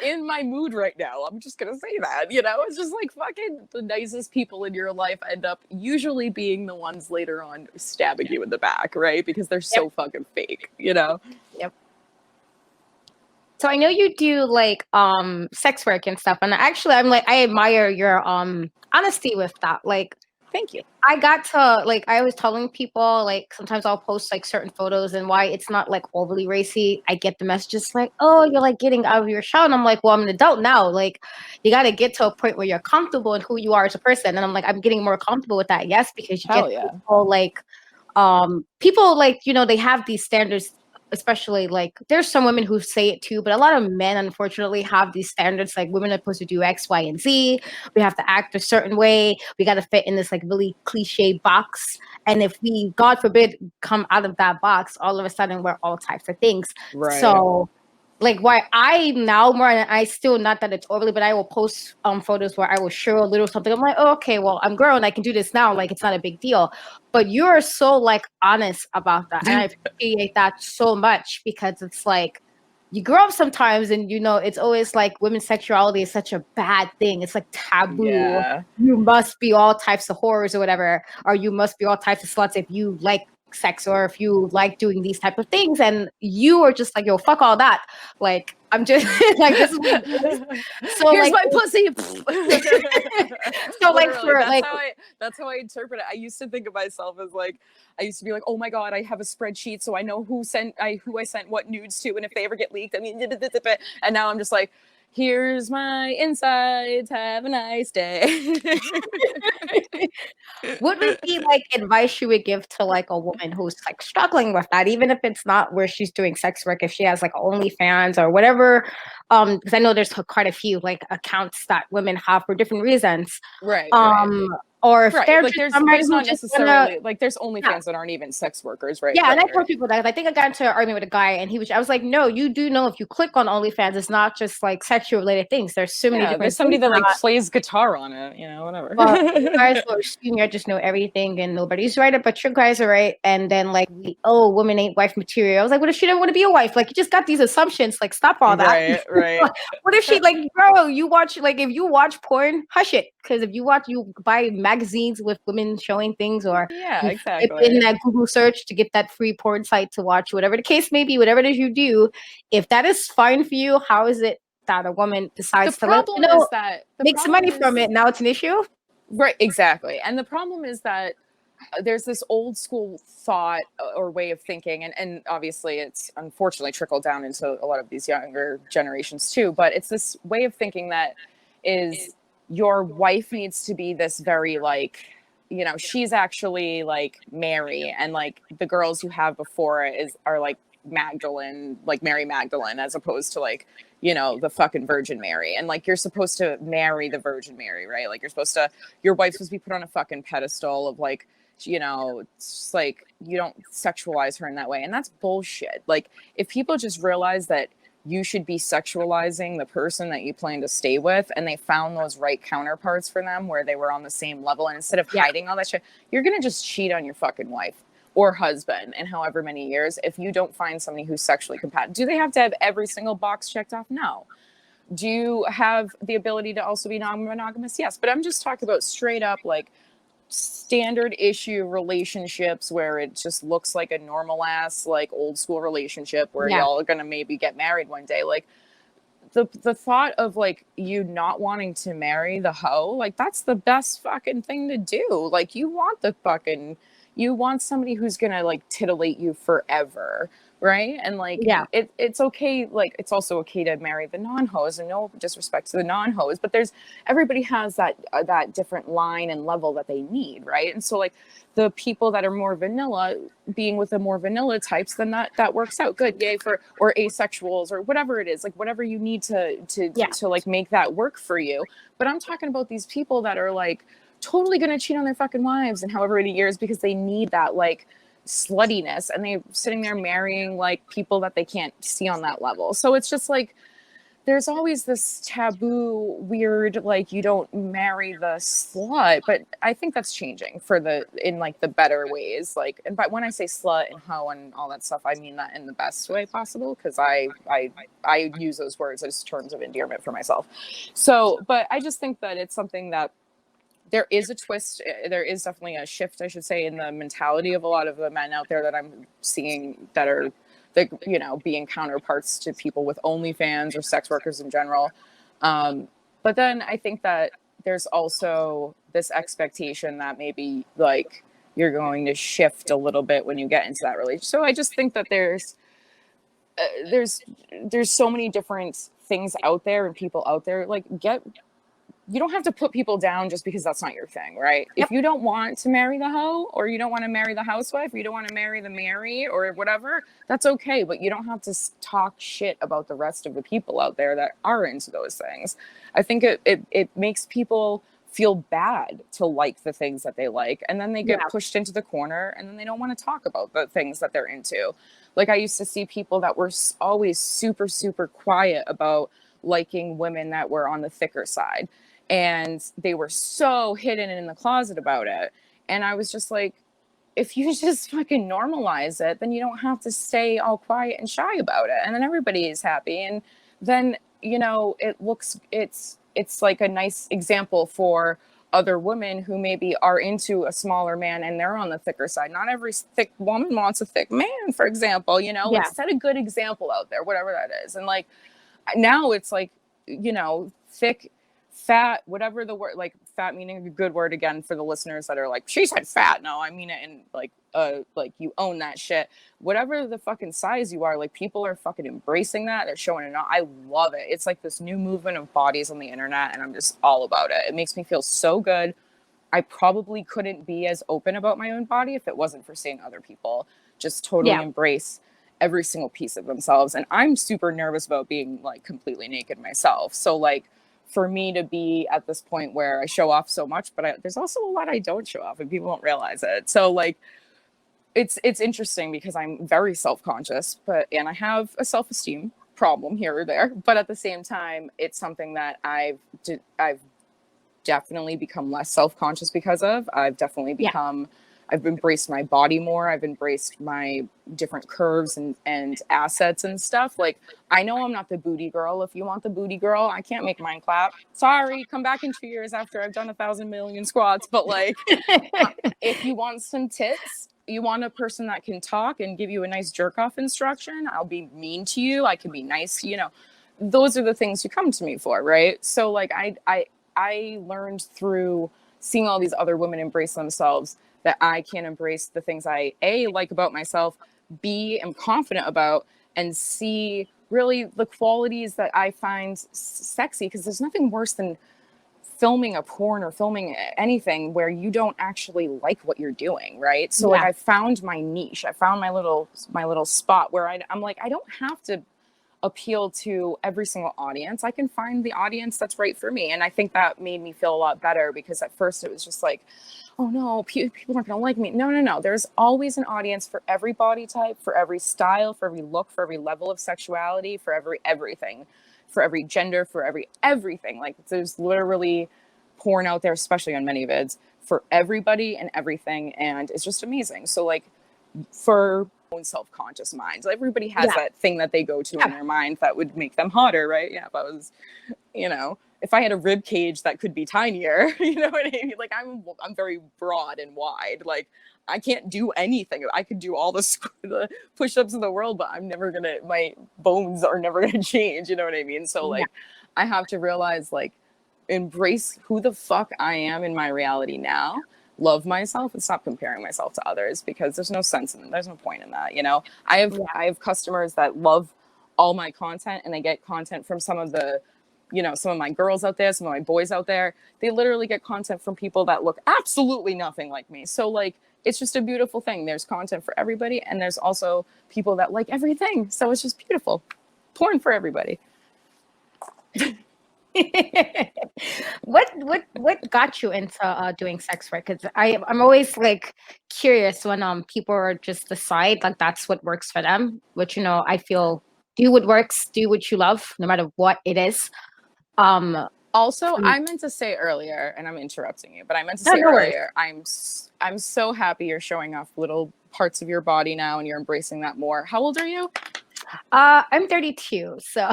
In my mood right now, I'm just gonna say that, you know, it's just like, fucking the nicest people in your life end up usually being the ones later on stabbing you in the back, right? Because they're so fucking fake, you know? Yep. So I know you do like sex work and stuff, and actually I'm like, I admire your honesty with that. Like, thank you. I got to like, I was telling people like, sometimes I'll post like certain photos and why it's not like overly racy. I get the messages like, oh, you're like getting out of your shell, and I'm like, well, I'm an adult now. Like, you got to get to a point where you're comfortable in who you are as a person, and I'm like, I'm getting more comfortable with that. Yes, because you get people like people like, you know, they have these standards. Especially like, there's some women who say it too, but a lot of men unfortunately have these standards, like women are supposed to do X, Y, and Z. We have to act a certain way. We got to fit in this like really cliche box. And if we, God forbid, come out of that box, all of a sudden we're all types of things. Right. So like, why I now more, and I still, not that it's overly, but I will post photos where I will show a little something. I'm like, oh, okay, well, I'm grown, I can do this now. Like, it's not a big deal. But you're so like honest about that, and I appreciate that so much, because it's like, you grow up sometimes and, you know, it's always like women's sexuality is such a bad thing. It's like taboo. Yeah. You must be all types of whores or whatever, or you must be all types of sluts if you like sex or if you like doing these type of things. And you are just like, yo, fuck all that. Like, I'm just like, this is what it is. So here's like, my pussy. So like, for that's how I interpret it. I used to think of myself as like, I used to be like, oh my God, I have a spreadsheet, so I know who I sent what nudes to, and if they ever get leaked, I mean, and now I'm just like, here's my insides, have a nice day. What would be like advice you would give to like a woman who's like struggling with that, even if it's not where she's doing sex work, if she has like OnlyFans or whatever? Because I know there's quite a few like accounts that women have for different reasons. Right. Or if they're like, there's not necessarily like, there's OnlyFans that aren't even sex workers, right? Yeah, and I told people that. I think I got into an argument with a guy, and I was like, no, you do know if you click on OnlyFans, it's not just like sexual related things. There's so many different there's somebody that like plays guitar on it, you know, whatever. Well, you guys are assuming I just know everything and nobody's right, but you guys are right. And then like, women ain't wife material. I was like, what if she didn't want to be a wife? Like, you just got these assumptions. Like, stop all that. Right. What if she like, bro, you watch, like, if you watch porn, hush it. Because if you buy magazines with women showing things, or exactly, in that Google search to get that free porn site to watch, whatever the case may be, whatever it is you do, if that is fine for you, how is it that a woman decides to make some money from it? Now it's an issue. Right, exactly. And the problem is that there's this old school thought or way of thinking, and obviously it's unfortunately trickled down into a lot of these younger generations too, but it's this way of thinking that is your wife needs to be this very like, you know, she's actually like Mary, and like the girls you have before it is are like Magdalene, like Mary Magdalene, as opposed to like, you know, the fucking Virgin Mary. And like you're supposed to marry the Virgin Mary, right? Like you're supposed to, your wife's supposed to be put on a fucking pedestal of like, you know, it's like you don't sexualize her in that way. And that's bullshit. Like if people just realize that you should be sexualizing the person that you plan to stay with, and they found those right counterparts for them where they were on the same level, and instead of Yeah. hiding all that shit, you're gonna just cheat on your fucking wife or husband in however many years if you don't find somebody who's sexually compatible. Do they have to have every single box checked off? No. Do you have the ability to also be non-monogamous? Yes. But I'm just talking about straight up like standard issue relationships where it just looks like a normal ass like old school relationship where Yeah. y'all are gonna maybe get married one day. Like the thought of like you not wanting to marry the hoe, like that's the best fucking thing to do. Like you want the fucking, you want somebody who's gonna like titillate you forever, right? And like Yeah. it's okay, like it's also okay to marry the non-hoes, and no disrespect to the non-hoes, but there's, everybody has that that different line and level that they need, right? And so like the people that are more vanilla, being with the more vanilla types, then that works out good, yay for, or asexuals or whatever it is, like whatever you need Yeah. to like make that work for you. But I'm talking about these people that are like totally gonna cheat on their fucking wives in however many years because they need that like sluttiness, and they're sitting there marrying like people that they can't see on that level. So it's just like there's always this taboo weird like you don't marry the slut, but I think that's changing for the, in like the better ways, like, and but when I say slut and hoe and all that stuff, I mean that in the best way possible, because I use those words as terms of endearment for myself. So but I just think that it's something that there is a twist, there is definitely a shift, I should say, in the mentality of a lot of the men out there that I'm seeing that are, like, you know, being counterparts to people with OnlyFans or sex workers in general. But then I think that there's also this expectation that maybe like you're going to shift a little bit when you get into that relationship. So I just think that uh, there's there's so many different things out there and people out there, like get, you don't have to put people down just because that's not your thing, right? Yep. If you don't want to marry the hoe, or you don't want to marry the housewife, or you don't want to marry the Mary or whatever, that's okay. But you don't have to talk shit about the rest of the people out there that are into those things. I think it makes people feel bad to like the things that they like, and then they get Yeah. pushed into the corner, and then they don't want to talk about the things that they're into. Like I used to see people that were always super, super quiet about liking women that were on the thicker side, and they were so hidden in the closet about it. And I was just like, if you just fucking normalize it, then you don't have to stay all quiet and shy about it, and then everybody is happy. And then, you know, it looks, it's like a nice example for other women who maybe are into a smaller man and they're on the thicker side. Not every thick woman wants a thick man, for example, you know. Like Yeah. set a good example out there, whatever that is. And like now it's like, you know, thick, fat, whatever the word, like fat meaning a good word again for the listeners that are like, she said fat. No, I mean it in like you own that shit. Whatever the fucking size you are, like people are fucking embracing that. They're showing it. I love it. It's like this new movement of bodies on the internet, and I'm just all about it. It makes me feel so good. I probably couldn't be as open about my own body if it wasn't for seeing other people just totally Yeah. embrace every single piece of themselves. And I'm super nervous about being like completely naked myself. So like for me to be at this point where I show off so much, but there's also a lot I don't show off and people don't realize it. So like it's interesting because I'm very self-conscious, but and I have a self-esteem problem here or there, but at the same time it's something that I've definitely become less self-conscious because of. I've definitely become, I've embraced my body more. I've embraced my different curves and assets and stuff. Like, I know I'm not the booty girl. If you want the booty girl, I can't make mine clap. Sorry, come back in 2 years after I've done 1,000 million squats. But like, if you want some tits, you want a person that can talk and give you a nice jerk off instruction, I'll be mean to you. I can be nice, you know. Those are the things you come to me for, right? So like I learned through seeing all these other women embrace themselves, that I can embrace the things I A, like about myself, B, am confident about, and C, really the qualities that I find sexy. Because there's nothing worse than filming a porn or filming anything where you don't actually like what you're doing, right? So like I found my niche. I found my little spot where I'm like, I don't have to appeal to every single audience. I can find the audience that's right for me. And I think that made me feel a lot better, because at first it was just like, oh no, people aren't gonna like me. No. There's always an audience for every body type, for every style, for every look, for every level of sexuality, for everything, for every gender, for everything. Like there's literally porn out there, especially on many vids, for everybody and everything. And it's just amazing. So like for own self-conscious minds, everybody has that thing that they go to in their mind that would make them hotter, right? Yeah, if I was, if I had a rib cage that could be tinier, you know what I mean? Like I'm very broad and wide. Like I can't do anything. I could do all the push-ups in the world, but my bones are never gonna change. You know what I mean? So like, I have to realize, like, embrace who the fuck I am in my reality now. Love myself and stop comparing myself to others, because there's no sense in, there's no point in that. I have customers that love all my content, and they get content from some of my girls out there, some of my boys out there. They literally get content from people that look absolutely nothing like me. So like, it's just a beautiful thing. There's content for everybody, and there's also people that like everything. So it's just beautiful. Porn for everybody. What got you into doing sex work? Because I'm always like curious when people are just decide like that's what works for them, which I feel, do what works, do what you love, no matter what it is. Also, I meant to say earlier, and I'm interrupting you, but I meant to say earlier, I'm so happy you're showing off little parts of your body now, and you're embracing that more. How old are you? I'm 32, so.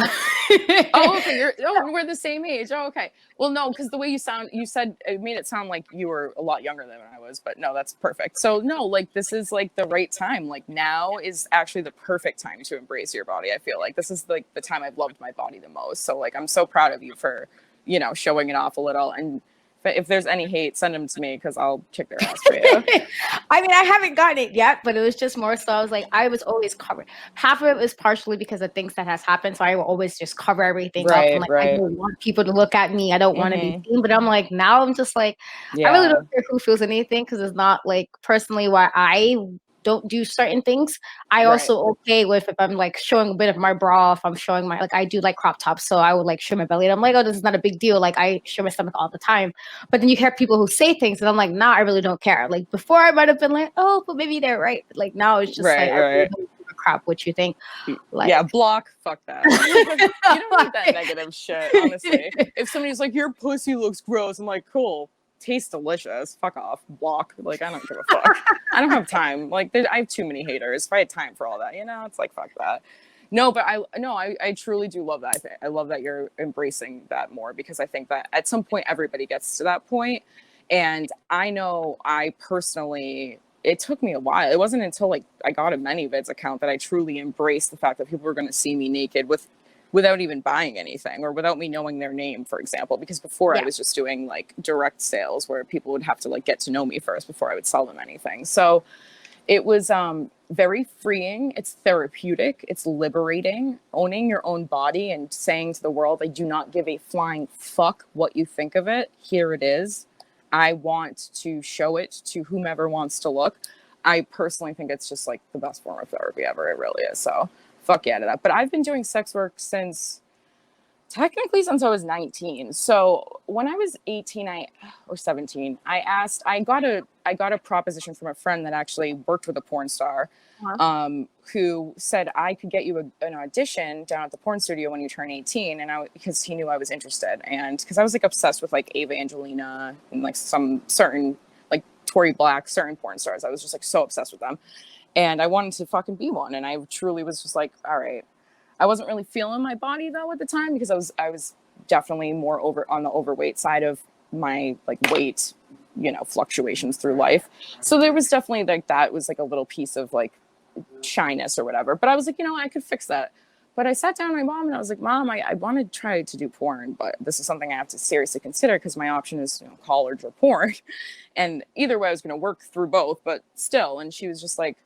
Oh, okay. We're the same age. Oh, okay. Well, no, because the way you said it made it sound like you were a lot younger than I was, but no, that's perfect. So no, like this is like the right time. Like now is actually the perfect time to embrace your body. I feel like this is like the time I've loved my body the most. So like, I'm so proud of you for, showing it off a little. And if there's any hate, send them to me, because I'll kick their ass for you. I mean, I haven't gotten it yet, but it was just more so I was like, I was always covered. Half of it was partially because of things that has happened. So I will always just cover everything up. And, like, I don't want people to look at me. I don't want to be seen. But I'm like, now I'm just like, I really don't care who feels anything, because it's not like personally why I don't do certain things. I also okay with if I'm like showing a bit of my bra, if I'm showing my, like I do like crop tops, so I would like show my belly, and I'm like, oh, this is not a big deal. Like I show my stomach all the time. But then you hear people who say things, and I'm like, nah, I really don't care. Like before I might have been like, oh, but maybe they're right. Like now it's just like, I really don't give a crap what you think. Like, yeah, block, fuck that. You don't need that negative shit, honestly. If somebody's like, your pussy looks gross, I'm like, cool. Tastes delicious. Fuck off. Block. Like, I don't give a fuck. I don't have time. Like, I have too many haters. If I had time for all that, it's like, fuck that. No, but I truly do love that. I love that you're embracing that more, because I think that at some point everybody gets to that point. And I know I personally, it took me a while. It wasn't until like I got a ManyVids account that I truly embraced the fact that people were going to see me naked without even buying anything, or without me knowing their name, for example, because before I was just doing like direct sales where people would have to like get to know me first before I would sell them anything. So it was very freeing. It's therapeutic. It's liberating, owning your own body and saying to the world, I do not give a flying fuck what you think of it. Here it is. I want to show it to whomever wants to look. I personally think it's just like the best form of therapy ever. It really is. So fuck yeah to that. But I've been doing sex work since I was 19. So when I was 18 or 17, I got a proposition from a friend that actually worked with a porn star, who said I could get you an audition down at the porn studio when you turn 18. And because he knew I was interested, and because I was like obsessed with like Ava Angelina and like some certain like Tory Black, certain porn stars. I was just like so obsessed with them. And I wanted to fucking be one. And I truly was just like, all right. I wasn't really feeling my body though at the time, because I was definitely more on the overweight side of my like weight, fluctuations through life. So there was definitely like, that was like a little piece of like shyness or whatever. But I was like, I could fix that. But I sat down with my mom and I was like, Mom, I want to try to do porn, but this is something I have to seriously consider because my option is, college or porn. And either way, I was going to work through both, but still. And she was just like,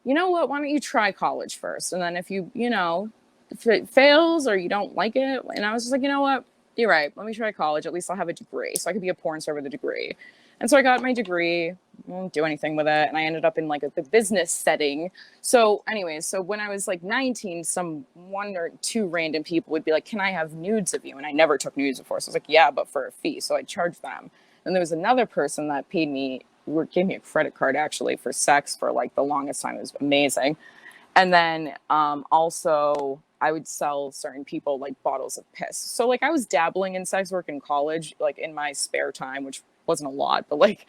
you know what, why don't you try college first? And then if if it fails or you don't like it. And I was just like, you know what, you're right. Let me try college. At least I'll have a degree. So I could be a porn star with a degree. And so I got my degree, won't do anything with it. And I ended up in like the business setting. So anyways, so when I was like 19, some one or two random people would be like, can I have nudes of you? And I never took nudes before. So I was like, yeah, but for a fee. So I charged them. And there was another person that gave me a credit card actually for sex for like the longest time. It was amazing. And then also I would sell certain people like bottles of piss. So like I was dabbling in sex work in college, like in my spare time, which wasn't a lot, but like,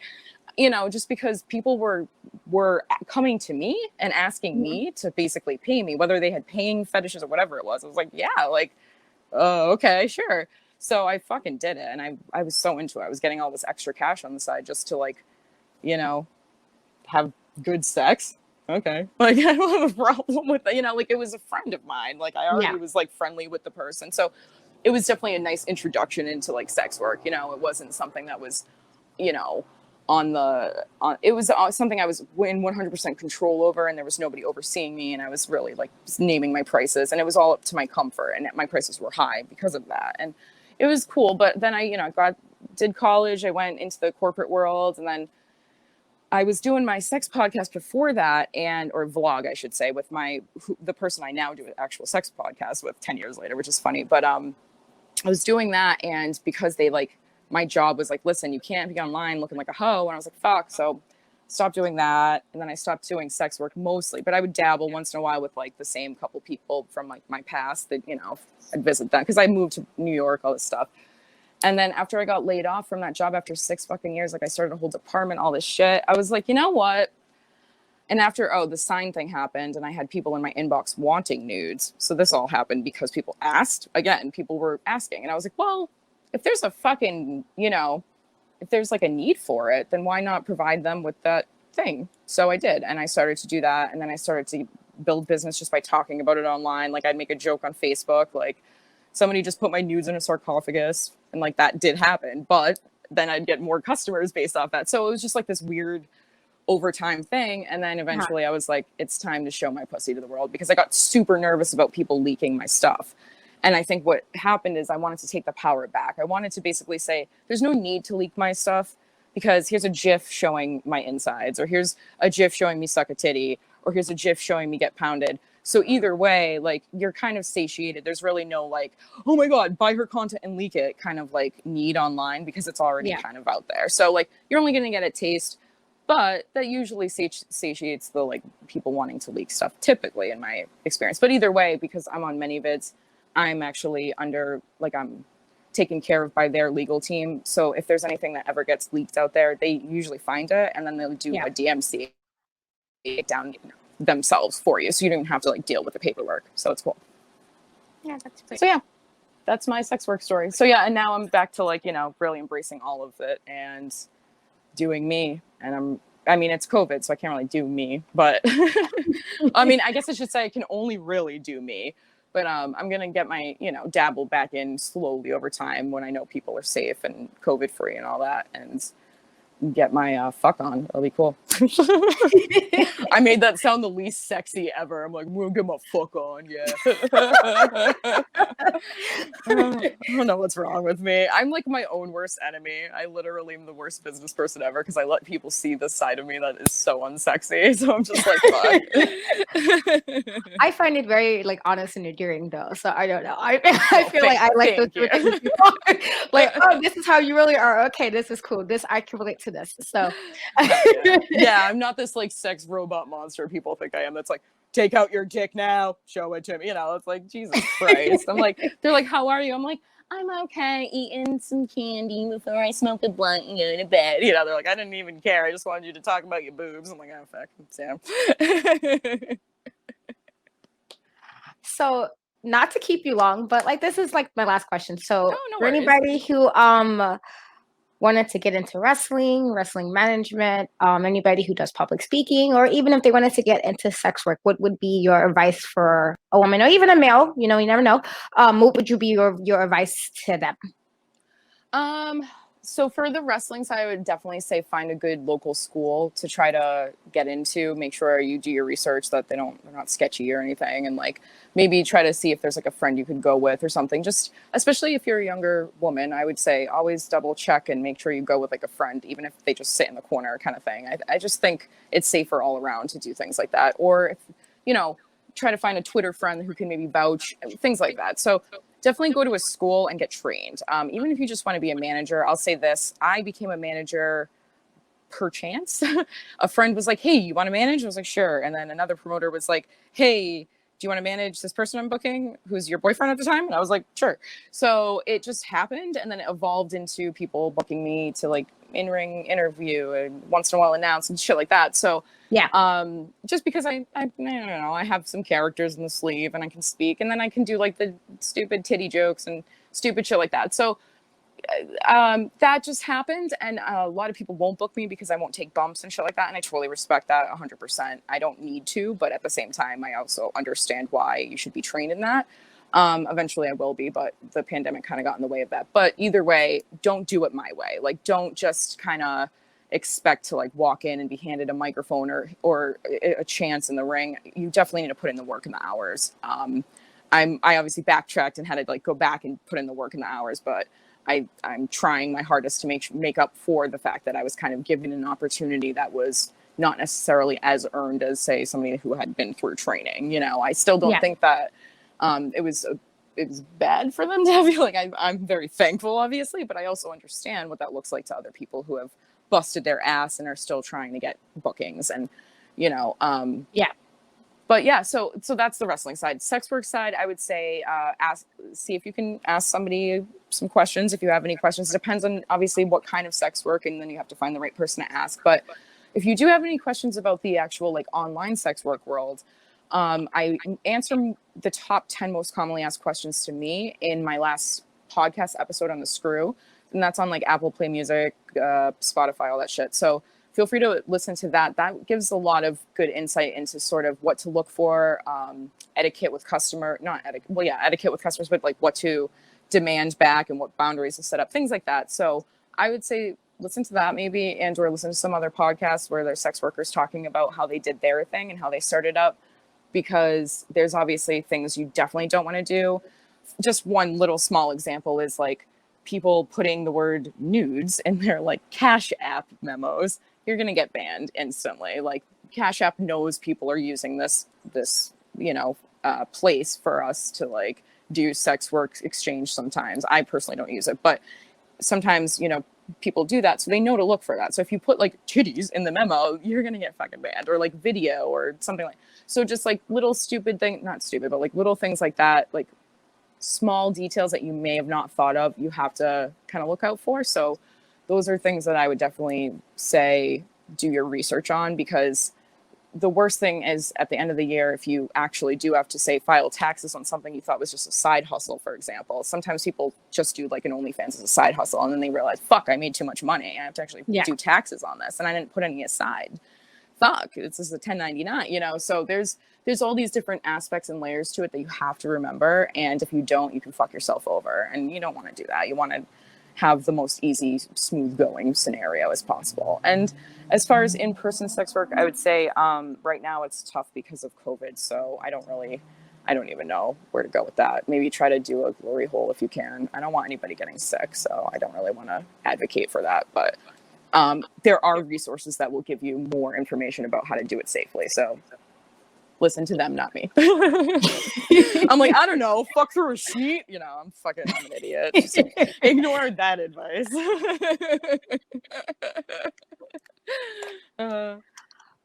just because people were coming to me and asking me to basically pay me, whether they had paying fetishes or whatever it was. I was like, yeah, like, oh, okay, sure. So I fucking did it. And I was so into it. I was getting all this extra cash on the side just to like, have good sex. Okay. Like I don't have a problem with that. Like it was a friend of mine. Like I already was like friendly with the person. So it was definitely a nice introduction into like sex work. It wasn't something that was, it was something I was in 100% control over, and there was nobody overseeing me, and I was really like naming my prices, and it was all up to my comfort, and my prices were high because of that. And it was cool. But then I, did college, I went into the corporate world, and then I was doing my sex podcast before that, or vlog, I should say, with the person I now do an actual sex podcast with 10 years later, which is funny. But I was doing that, and because my job was like, listen, you can't be online looking like a hoe. And I was like, fuck. So stopped doing that. And then I stopped doing sex work mostly, but I would dabble once in a while with like the same couple people from like my past that, I'd visit them because I moved to New York, all this stuff. And then after I got laid off from that job after 6 fucking years, like I started a whole department, all this shit. I was like, you know what? And after, the sign thing happened and I had people in my inbox wanting nudes. So this all happened because people asked. Again, people were asking. And I was like, well, if there's a fucking, if there's like a need for it, then why not provide them with that thing? So I did. And I started to do that. And then I started to build business just by talking about it online. Like I'd make a joke on Facebook, like somebody just put my nudes in a sarcophagus, and like that did happen. But then I'd get more customers based off that. So it was just like this weird overtime thing. And then eventually I was like, it's time to show my pussy to the world, because I got super nervous about people leaking my stuff. And I think what happened is I wanted to take the power back. I wanted to basically say, there's no need to leak my stuff, because here's a GIF showing my insides, or here's a GIF showing me suck a titty, or here's a GIF showing me get pounded. So either way, like you're kind of satiated. There's really no like, oh my God, buy her content and leak it kind of like need online, because it's already kind of out there. So like you're only going to get a taste, but that usually satiates the like people wanting to leak stuff, typically in my experience. But either way, because I'm on ManyVids, I'm actually I'm taken care of by their legal team. So if there's anything that ever gets leaked out there, they usually find it, and then they'll do a DMC down themselves for you. So you don't have to like deal with the paperwork. So it's cool. Yeah, that's great. So yeah, that's my sex work story. So yeah, and now I'm back to like, really embracing all of it and doing me. And it's COVID, so I can't really do me, but I guess I should say I can only really do me. But I'm going to get my, dabble back in slowly over time when I know people are safe and COVID free and all that, and get my fuck on. That'll be cool. I made that sound the least sexy ever. I'm like, we'll get my fuck on, yeah. I don't know what's wrong with me. I'm like my own worst enemy. I literally am the worst business person ever, because I let people see this side of me that is so unsexy. So I'm just like, fuck. I find it very like honest and endearing though. So I don't know. I feel like I like those things. Like, oh, this is how you really are. Okay, this is cool. This I can relate to this. So yeah, I'm not this like sex robot monster people think I am. That's like, take out your dick now, show it to me. It's like, Jesus Christ. I'm like, they're like, how are you? I'm like, I'm okay, eating some candy before I smoke a blunt and go to bed. They're like, I didn't even care. I just wanted you to talk about your boobs. I'm like, oh fuck, Sam. So not to keep you long, but like this is like my last question. So no for anybody who wanted to get into wrestling management, anybody who does public speaking, or even if they wanted to get into sex work, what would be your advice for a woman or even a male? You never know. What would you be your advice to them? So for the wrestling side, I would definitely say find a good local school to try to get into. Make sure you do your research that they're not sketchy or anything, and like maybe try to see if there's like a friend you could go with or something. Just especially if you're a younger woman, I would say always double check and make sure you go with like a friend, even if they just sit in the corner kind of thing. I just think it's safer all around to do things like that. Or if try to find a Twitter friend who can maybe vouch, things like that. So definitely go to a school and get trained. Even if you just want to be a manager, I'll say this. I became a manager per chance. A friend was like, hey, you want to manage? I was like, sure. And then another promoter was like, hey, do you want to manage this person I'm booking who's your boyfriend at the time? And I was like, sure. So it just happened. And then it evolved into people booking me to like in-ring interview and once in a while announce and shit like that. So yeah, just because I don't know, I have some characters in the sleeve and I can speak, and then I can do like the stupid titty jokes and stupid shit like that. So that just happened, and a lot of people won't book me because I won't take bumps and shit like that, and I totally respect that 100%. I don't need to, but at the same time, I also understand why you should be trained in that. Eventually I will be, but the pandemic kind of got in the way of that. But either way, don't do it my way. Like, don't just kind of expect to like walk in and be handed a microphone or a chance in the ring. You definitely need to put in the work and the hours. I obviously backtracked and had to like go back and put in the work and the hours, but I'm trying my hardest to make up for the fact that I was kind of given an opportunity that was not necessarily as earned as, say, somebody who had been through training. I still don't think that it was bad for them to have you. Like, I'm very thankful, obviously, but I also understand what that looks like to other people who have busted their ass and are still trying to get bookings. And but yeah, so that's the wrestling side. Sex work side, I would say see if you can ask somebody some questions if you have any questions. It depends on obviously what kind of sex work, and then you have to find the right person to ask. But if you do have any questions about the actual like online sex work world, I answer the top 10 most commonly asked questions to me in my last podcast episode on the Screw, and that's on like Apple Play Music, Spotify, all that shit. So feel free to listen to that. That gives a lot of good insight into sort of what to look for, etiquette with etiquette with customers, but like what to demand back and what boundaries to set up, things like that. So I would say listen to that maybe, and or listen to some other podcasts where there's sex workers talking about how they did their thing and how they started up, because there's obviously things you definitely don't want to do. Just one little small example is like people putting the word nudes in their like Cash App memos. You're going to get banned instantly. Like, Cash App knows people are using this place for us to like do sex work exchange sometimes. I personally don't use it, but sometimes, people do that. So they know to look for that. So if you put like titties in the memo, you're going to get fucking banned, or like video or something like, so just like little stupid thing, not stupid, but like little things like that, like small details that you may have not thought of, you have to kind of look out for. So those are things that I would definitely say do your research on, because the worst thing is at the end of the year, if you actually do have to say file taxes on something you thought was just a side hustle, for example. Sometimes people just do like an OnlyFans as a side hustle, and then they realize, fuck, I made too much money. I have to actually do taxes on this, and I didn't put any aside. Fuck, this is a 1099, so there's all these different aspects and layers to it that you have to remember. And if you don't, you can fuck yourself over, and you don't want to do that. You want to have the most easy, smooth going scenario as possible. And as far as in-person sex work, I would say right now it's tough because of COVID. So I don't even know where to go with that. Maybe try to do a glory hole if you can. I don't want anybody getting sick, so I don't really want to advocate for that. But there are resources that will give you more information about how to do it safely. So listen to them, not me. I'm like, I don't know, fuck through a sheet. I'm an idiot. Just ignore that advice.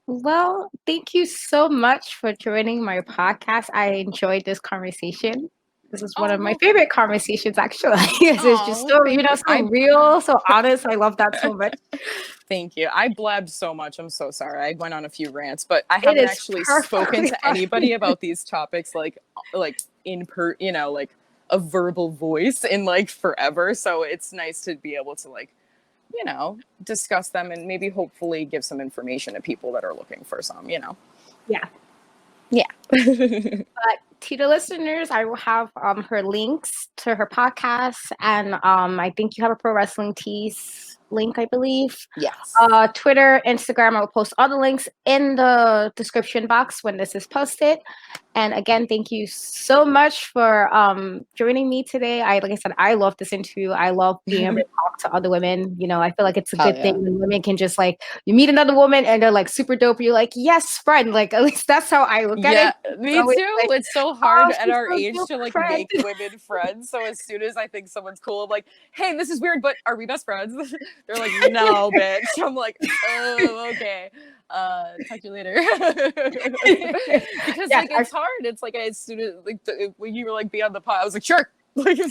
Well, thank you so much for joining my podcast. I enjoyed this conversation. This is one of my favorite conversations, actually. It's just so, so real, so honest. I love that so much. Thank you. I blabbed so much. I'm so sorry. I went on a few rants, but I haven't actually spoken to anybody about these topics like like a verbal voice in like forever. So it's nice to be able to like you know, discuss them and maybe hopefully give some information to people that are looking for some, you know. Yeah. Yeah. But to the listeners, I will have her links to her podcast, and I think you have a pro wrestling tees link, I believe. Yes. Twitter, Instagram. I will post all the links in the description box when this is posted. And again, thank you so much for joining me today. Like I said, I love this interview. I love being able to talk to other women. You know, I feel like it's a good thing when women can just like, you meet another woman and they're like super dope. You're like, yes, friend. Like, at least that's how I look at it. Me too. Like, it's so hard at she's our so age dope, to like friend. make women friends. So as soon as I think someone's cool, I'm like, hey, this is weird, but are we best friends? They're like, no, bitch. I'm like, oh, okay. Talk to you later. Because like it's hard. It's like as soon as like when you were like be on the pod, I was like, sure. Like you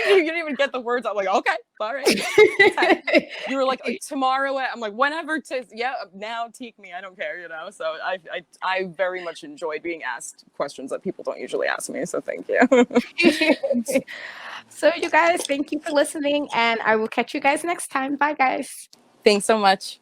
didn't even get the words. I'm like, okay, all right. You were like tomorrow. I'm like, whenever. Now take me. I don't care. You know. So I very much enjoyed being asked questions that people don't usually ask me. So thank you. So you guys, thank you for listening, and I will catch you guys next time. Bye, guys. Thanks so much.